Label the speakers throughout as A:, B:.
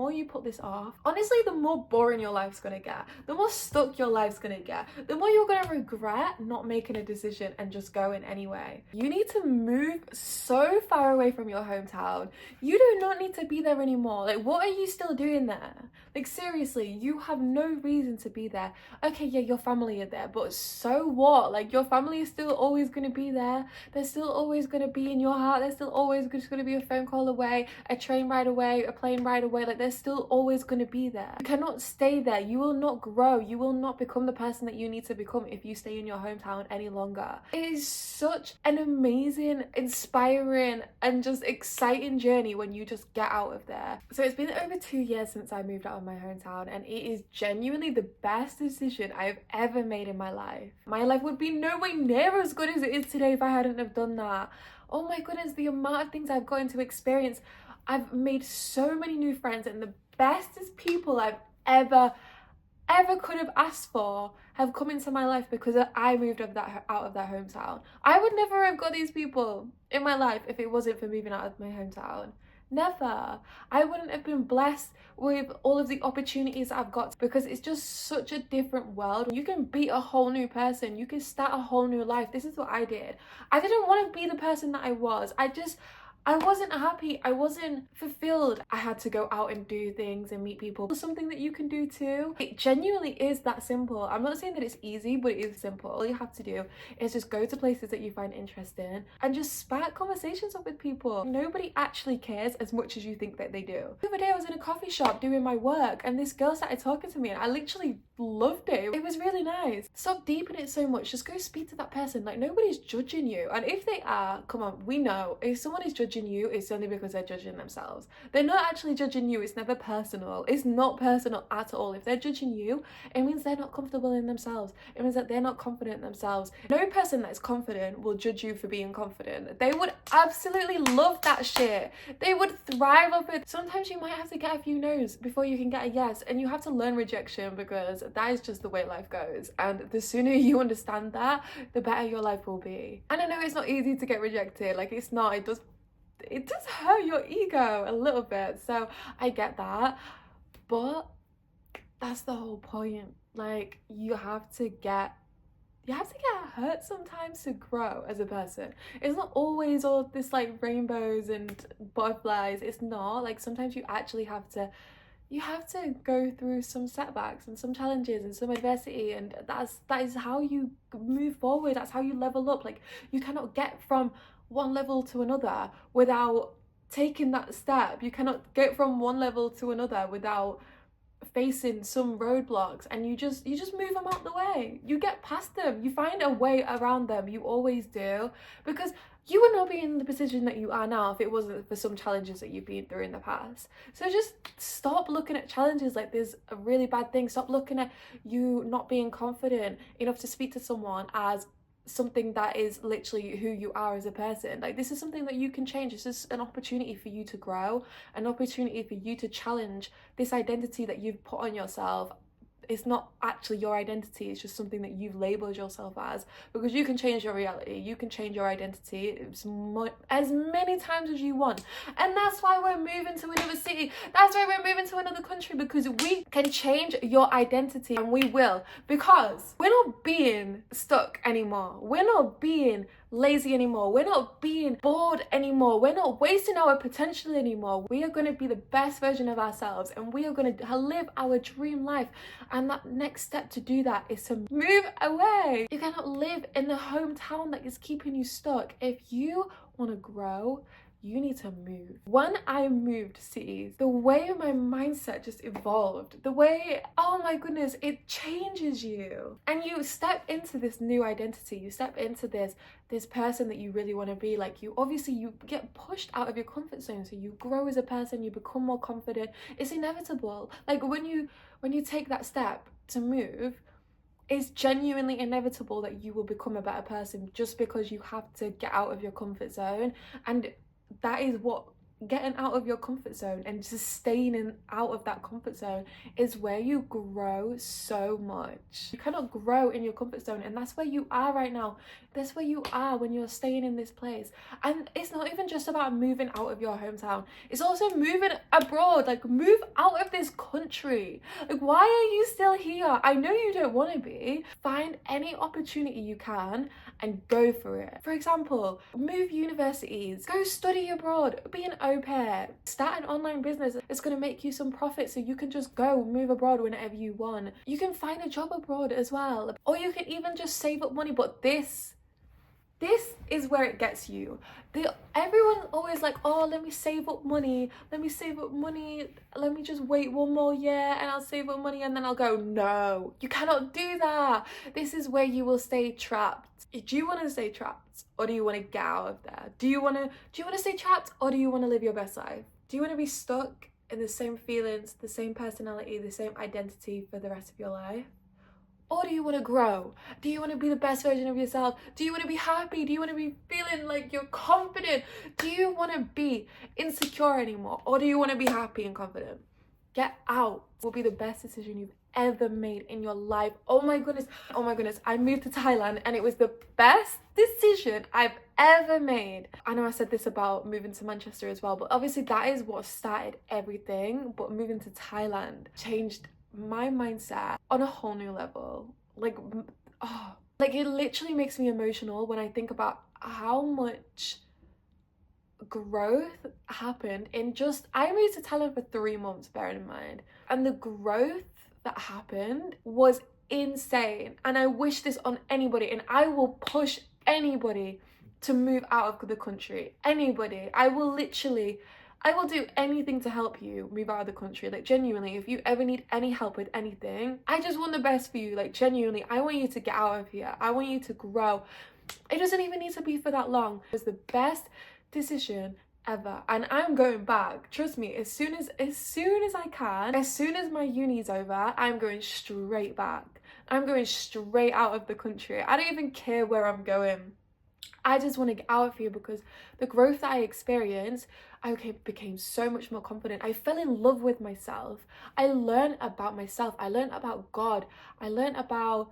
A: more you put this off, honestly, the more boring your life's gonna get, the more stuck your life's gonna get, the more you're gonna regret not making a decision and just going anyway. You need to move so far away from your hometown. You do not need to be there anymore. Like, what are you still doing there? Like, seriously, you have no reason to be there. Okay, yeah, your family are there, but so what? Like, your family is still always going to be there. They're still always going to be in your heart. They're still always just going to be a phone call away, a train ride away, a plane ride away. Like, they're still always going to be there. You cannot stay there. You will not grow. You will not become the person that you need to become if you stay in your hometown any longer. It is such an amazing, inspiring, and just exciting journey when you just get out of there. So it's been over 2 years since I moved out of my hometown, and it is genuinely the best decision I've ever made in my life. My life would be nowhere near as good as it is today if I hadn't have done that. Oh my goodness, the amount of things I've gotten to experience. I've made so many new friends, and the bestest people I've ever could have asked for have come into my life because I moved out of that hometown. I would never have got these people in my life if it wasn't for moving out of my hometown. Never. I wouldn't have been blessed with all of the opportunities I've got because it's just such a different world. You can be a whole new person. You can start a whole new life. This is what I did. I didn't want to be the person that I was. I wasn't happy. I wasn't fulfilled. I had to go out and do things and meet people. It's something that you can do too. It genuinely is that simple. I'm not saying that it's easy, but it is simple. All you have to do is just go to places that you find interesting and just spark conversations up with people. Nobody actually cares as much as you think that they do. The other day I was in a coffee shop doing my work and this girl started talking to me and I literally loved it. It was really nice. Stop deepening it so much. Just go speak to that person. Like, nobody's judging you. And if they are, come on, we know if someone is judging you, it's only because they're judging themselves. They're not actually judging you. It's never personal. It's not personal at all. If they're judging you, it means they're not comfortable in themselves. It means that they're not confident in themselves. No person that is confident will judge you for being confident. They would absolutely love that shit. They would thrive off it. Sometimes you might have to get a few no's before you can get a yes, and you have to learn rejection because that is just the way life goes. And the sooner you understand that, the better your life will be. And I know it's not easy to get rejected. Like, it's not. It does hurt your ego a little bit, so I get that, but that's the whole point. Like, you have to get hurt sometimes to grow as a person. It's not always all this like rainbows and butterflies. It's not. Like, sometimes you actually have to go through some setbacks and some challenges and some adversity, and that is how you move forward. That's how you level up. Like, you cannot get from one level to another without taking that step. You cannot get from one level to another without facing some roadblocks, and you just move them out the way. You get past them. You find a way around them. You always do, because you would not be in the position that you are now if it wasn't for some challenges that you've been through in the past. So just stop looking at challenges like there's a really bad thing. Stop looking at you not being confident enough to speak to someone as something that is literally who you are as a person. Like, this is something that you can change. This is an opportunity for you to grow, an opportunity for you to challenge this identity that you've put on yourself. It's not actually your identity, it's just something that you've labeled yourself as, because you can change your reality, you can change your identity as many times as you want. And that's why we're moving to another city, that's why we're moving to another country, because we can change your identity, and we will, because we're not being stuck anymore, we're not being lazy anymore, we're not being bored anymore, we're not wasting our potential anymore. We are going to be the best version of ourselves, and we are going to live our dream life. And that next step to do that is to move away. You cannot live in the hometown that is keeping you stuck. If you want to grow, you need to move. When I moved cities, the way my mindset just evolved, the way, oh my goodness, it changes you. And you step into this new identity, you step into this person that you really want to be. Like, you get pushed out of your comfort zone, so you grow as a person, you become more confident. It's inevitable. Like, when you take that step to move, it's genuinely inevitable that you will become a better person, just because you have to get out of your comfort zone. And that is what getting out of your comfort zone and just staying out of that comfort zone is where you grow so much. You cannot grow in your comfort zone, and that's where you are right now. That's where you are when you're staying in this place. And it's not even just about moving out of your hometown, it's also moving abroad. Like, move out of this country. Like, why are you still here? I know you don't want to be. Find any opportunity you can and go for it. For example, move universities, go study abroad, be an au pair, start an online business. It's going to make you some profit so you can just go move abroad whenever you want. You can find a job abroad as well, or you can even just save up money. But this is where it gets you. Everyone's always like, oh, let me save up money, let me just wait one more year and I'll save up money and then I'll go. No, you cannot do that. This is where you will stay trapped. Do you want to stay trapped, or do you want to get out of there? Do you want to stay trapped, or do you want to live your best life? Do you want to be stuck in the same feelings, the same personality, the same identity for the rest of your life? Or do you want to grow? Do you want to be the best version of yourself? Do you want to be happy? Do you want to be feeling like you're confident? Do you want to be insecure anymore? Or do you want to be happy and confident? Get out will be the best decision you've ever made in your life. Oh my goodness. I moved to Thailand and it was the best decision I've ever made. I know I said this about moving to Manchester as well, but obviously that is what started everything. But moving to Thailand changed my mindset on a whole new level. Like it literally makes me emotional when I think about how much growth happened in just, I moved to Thailand for 3 months, bearing in mind, and the growth that happened was insane. And I wish this on anybody, and I will push anybody to move out of the country. Anybody. I will do anything to help you move out of the country. Like, genuinely, if you ever need any help with anything, I just want the best for you. Like, genuinely, I want you to get out of here. I want you to grow. It doesn't even need to be for that long. It was the best decision ever, and I'm going back. Trust me, as soon as I can, as soon as my uni's over, I'm going straight back. I'm going straight out of the country. I don't even care where I'm going. I just want to get out of here, because the growth that I experienced, I became so much more confident. I fell in love with myself. I learned about myself. I learned about God. I learned about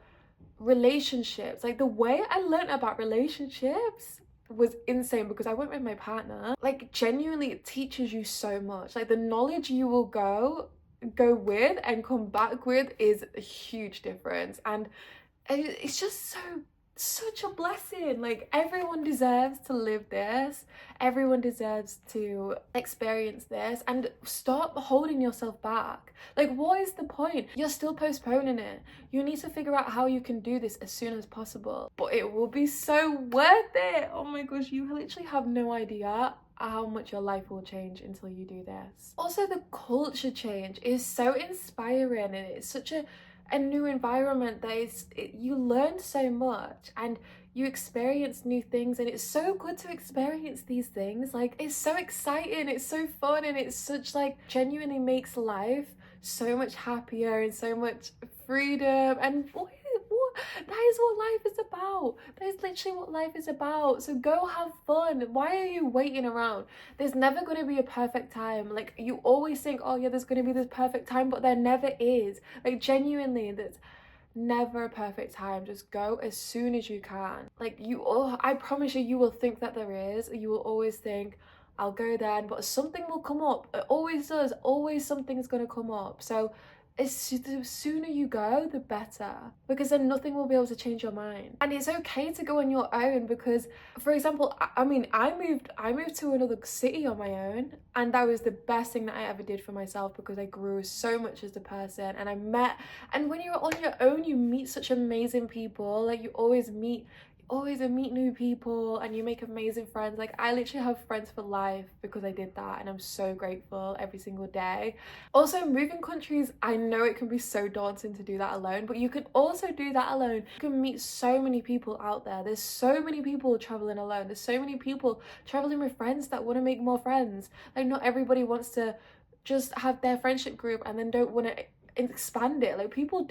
A: relationships. Like, the way I learned about relationships was insane, because I went with my partner. Like, genuinely, it teaches you so much. Like, the knowledge you will go with and come back with is a huge difference, and it's just such a blessing. Like, everyone deserves to live this. Everyone deserves to experience this, and stop holding yourself back. Like, what is the point? You're still postponing it. You need to figure out how you can do this as soon as possible, but it will be so worth it. Oh my gosh, you literally have no idea how much your life will change until you do this. Also, the culture change is so inspiring, and it's such a new environment that you learn so much and you experience new things, and it's so good to experience these things. Like, it's so exciting, it's so fun, and it's such, like, genuinely makes life so much happier and so much freedom. And that is what life is about. That is literally what life is about. So go have fun. Why are you waiting around? There's never going to be a perfect time. Like, you always think, oh yeah, there's going to be this perfect time, but there never is. Like, genuinely, there's never a perfect time. Just go as soon as you can. Like, I promise you will think that there is. You will always think, I'll go then, but something will come up. It always does. Always something's going to come up. So the sooner you go, the better, because then nothing will be able to change your mind. And it's okay to go on your own, because, for example, I moved to another city on my own, and that was the best thing that I ever did for myself, because I grew so much as a person, and and when you're on your own, you meet such amazing people. Like, you always meet new people, and you make amazing friends. Like, I literally have friends for life because I did that, and I'm so grateful every single day. Also, moving countries, I know it can be so daunting to do that alone, but you can also do that alone. You can meet so many people out there. There's so many people traveling alone. There's so many people traveling with friends that want to make more friends. Like, not everybody wants to just have their friendship group and then don't want to expand it. Like, people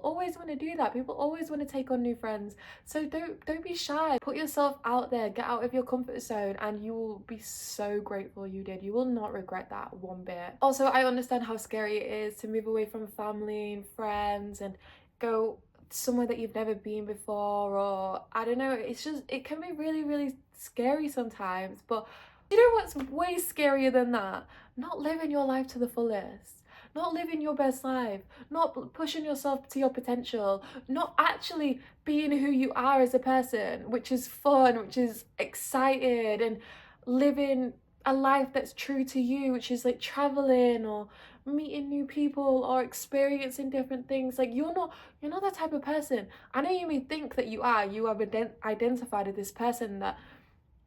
A: always want to do that. People always want to take on new friends. So don't be shy. Put yourself out there, get out of your comfort zone, and you will be so grateful you did. You will not regret that one bit. Also, I understand how scary it is to move away from family and friends and go somewhere that you've never been before, or I don't know, it can be really, really scary sometimes. But you know what's way scarier than that? Not living your life to the fullest, not living your best life, not pushing yourself to your potential, not actually being who you are as a person, which is fun, which is excited, and living a life that's true to you, which is like traveling or meeting new people or experiencing different things. Like, you're not that type of person. I know you may think that you have identified as this person that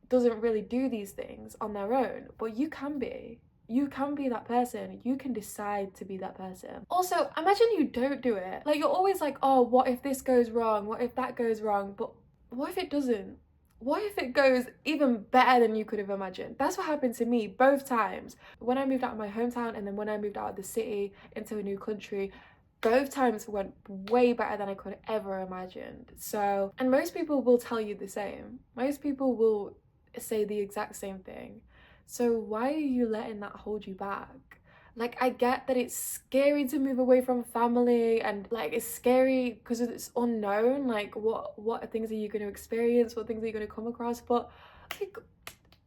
A: doesn't really do these things on their own, but you can be. You can be that person. You can decide to be that person. Also, imagine you don't do it. Like, you're always like, oh, what if this goes wrong? What if that goes wrong? But what if it doesn't? What if it goes even better than you could have imagined? That's what happened to me both times. When I moved out of my hometown, and then when I moved out of the city into a new country, both times went way better than I could have ever imagined. So, and most people will tell you the same. Most people will say the exact same thing. So why are you letting that hold you back? Like, I get that it's scary to move away from family, and like, it's scary because it's unknown. Like, what things are you going to experience? What things are you going to come across? But like,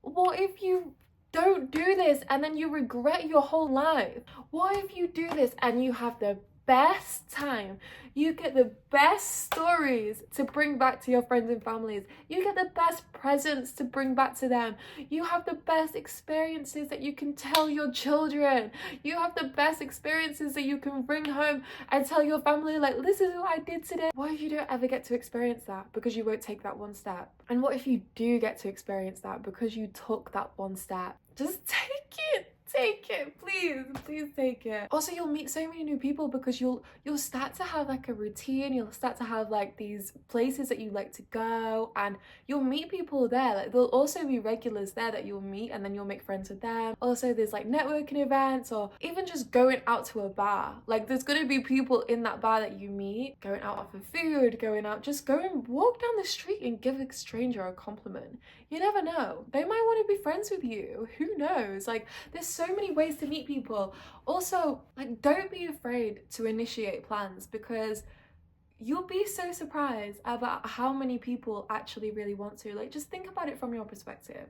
A: what if you don't do this and then you regret your whole life? What if you do this and you have the best time? You get the best stories to bring back to your friends and families. You get the best presents to bring back to them. You have the best experiences that you can tell your children. You have the best experiences that you can bring home and tell your family, like, this is what I did today. What if you don't ever get to experience that because you won't take that one step? And what if you do get to experience that because you took that one step? Just take it, please take it. Also, you'll meet so many new people because you'll start to have like a routine. You'll start to have like these places that you like to go, and you'll meet people there. Like, there'll also be regulars there that you'll meet, and then you'll make friends with them. Also, there's like networking events, or even just going out to a bar. Like, there's gonna be people in that bar that you meet, going out for food, going out, just go and walk down the street and give a stranger a compliment. You never know, they might want to be friends with you. Who knows? Like, there's so many ways to meet people. Also, like, don't be afraid to initiate plans, because you'll be so surprised about how many people actually really want to. Like, just think about it from your perspective.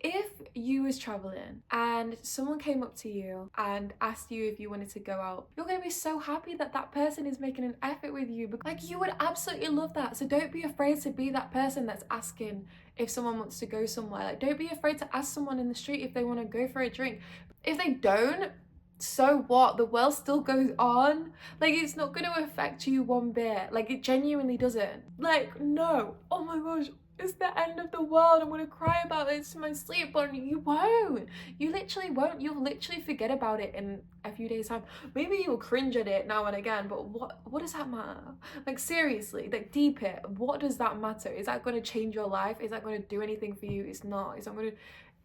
A: If you was traveling and someone came up to you and asked you if you wanted to go out, you're going to be so happy that that person is making an effort with you. Like, you would absolutely love that. So don't be afraid to be that person that's asking if someone wants to go somewhere. Like, don't be afraid to ask someone in the street if they want to go for a drink. If they don't, so what? The world still goes on. Like, it's not going to affect you one bit. Like, it genuinely doesn't. Like, no. Oh my gosh, it's the end of the world. I'm gonna cry about this in my sleep. But you won't. You literally won't. You'll literally forget about it in a few days' time. Maybe you'll cringe at it now and again, but what does that matter? Like, seriously, like, deep it. What does that matter? Is that gonna change your life? Is that gonna do anything for you? It's not. It's not gonna.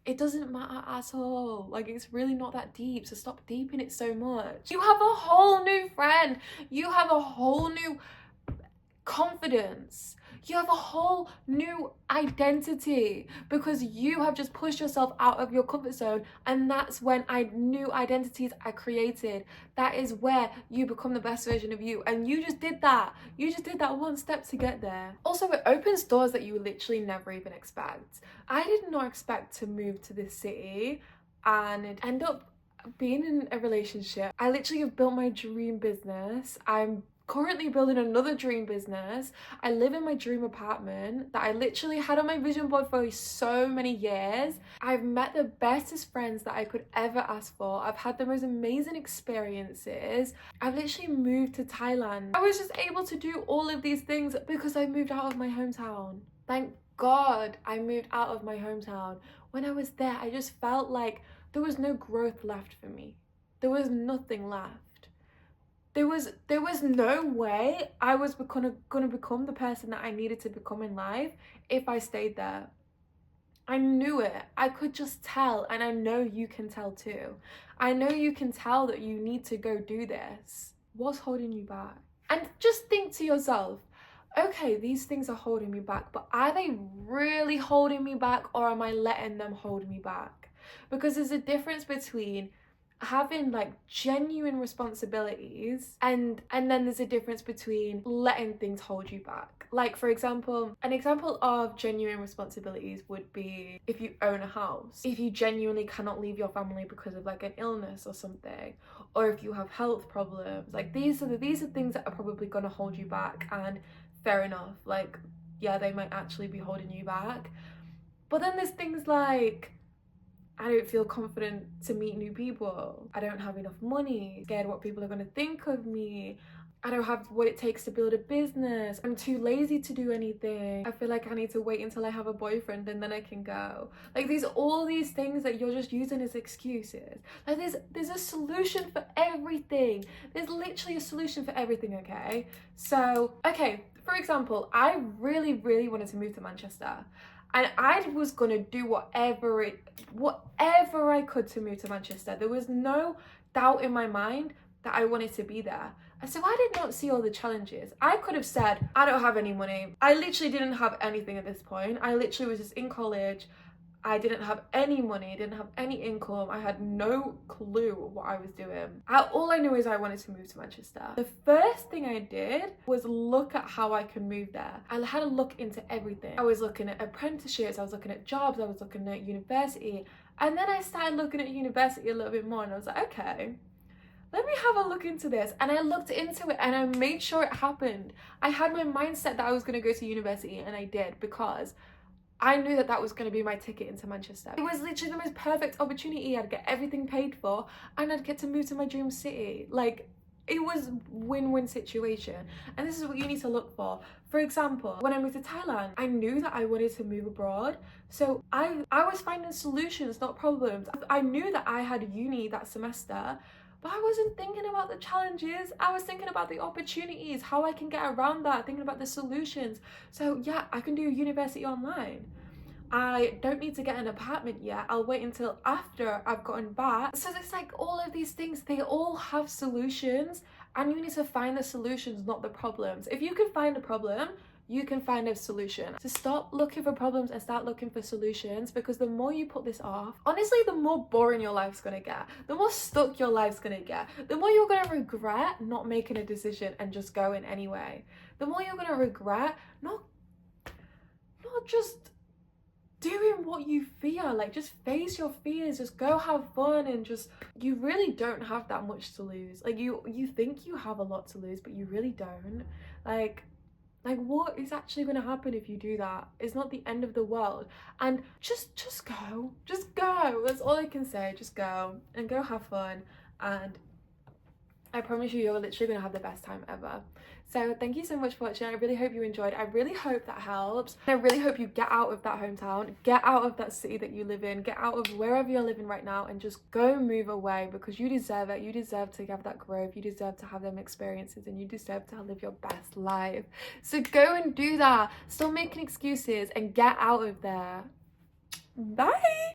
A: It doesn't matter at all. Like, it's really not that deep, so stop deeping it so much. You have a whole new friend. You have a whole new confidence. You have a whole new identity because you have just pushed yourself out of your comfort zone, and that's when new identities are created. That is where you become the best version of you, and you just did that. You just did that one step to get there. Also, it opens doors that you literally never even expect. I did not expect to move to this city and end up being in a relationship. I literally have built my dream business. I'm currently building another dream business. I live in my dream apartment that I literally had on my vision board for so many years. I've met the bestest friends that I could ever ask for. I've had the most amazing experiences. I've literally moved to Thailand. I was just able to do all of these things because I moved out of my hometown. Thank God I moved out of my hometown. When I was there, I just felt like there was no growth left for me. There was nothing left. There was no way I was gonna become the person that I needed to become in life if I stayed there. I knew it. I could just tell, and I know you can tell too. I know you can tell that you need to go do this. what's holding you back? And just think to yourself, okay, these things are holding me back, but are they really holding me back, or am I letting them hold me back? Because there's a difference between having like genuine responsibilities and then there's a difference between letting things hold you back. Like, for example, an example of genuine responsibilities would be if you own a house, if you genuinely cannot leave your family because of like an illness or something, or if you have health problems. Like, these are things that are probably going to hold you back, and fair enough, like, yeah, they might actually be holding you back. But then there's things like, I don't feel confident to meet new people. I don't have enough money. Scared what people are going to think of me. I don't have what it takes to build a business. I'm too lazy to do anything. I feel like I need to wait until I have a boyfriend and then I can go. Like, all these things that you're just using as excuses. Like, there's a solution for everything. There's literally a solution for everything, okay? So, okay, for example, I really, really wanted to move to Manchester. And I was gonna do whatever I could to move to Manchester. There was no doubt in my mind that I wanted to be there. And so I did not see all the challenges. I could have said, I don't have any money. I literally didn't have anything at this point. I literally was just in college. I didn't have any money, didn't have any income. I had no clue what I was doing. All I knew is I wanted to move to Manchester. The first thing I did was look at how I could move there. I had a look into everything. I was looking at apprenticeships, I was looking at jobs, I was looking at university. And then I started looking at university a little bit more, and I was like, okay, let me have a look into this. And I looked into it and I made sure it happened. I had my mindset that I was going to go to university, and I did, because I knew that was going to be my ticket into Manchester. It was literally the most perfect opportunity. I'd get everything paid for and I'd get to move to my dream city. Like, it was win-win situation. And this is what you need to look for. For example, when I moved to Thailand, I knew that I wanted to move abroad. So I was finding solutions, not problems. I knew that I had uni that semester, but I wasn't thinking about the challenges. I was thinking about the opportunities, how I can get around that, thinking about the solutions. So yeah, I can do university online. I don't need to get an apartment yet. I'll wait until after I've gotten back. So it's like all of these things, they all have solutions, and you need to find the solutions, not the problems. If you can find a problem, you can find a solution. So stop looking for problems and start looking for solutions, because the more you put this off, honestly, the more boring your life's gonna get, the more stuck your life's gonna get, the more you're gonna regret not making a decision and just going anyway. The more you're gonna regret not just doing what you fear. Like, just face your fears, just go have fun, and just, you really don't have that much to lose. Like, you think you have a lot to lose, but you really don't. Like what is actually going to happen if you do that? It's not the end of the world. And just go. That's all I can say. Just go and go have fun, and I promise you're literally going to have the best time ever. So thank you so much for watching. I really hope you enjoyed. I really hope that helps. I really hope you get out of that hometown, get out of that city that you live in, get out of wherever you're living right now, and just go move away, because you deserve it. You deserve to have that growth. You deserve to have them experiences, and you deserve to live your best life. So go and do that. Stop making excuses and get out of there. Bye.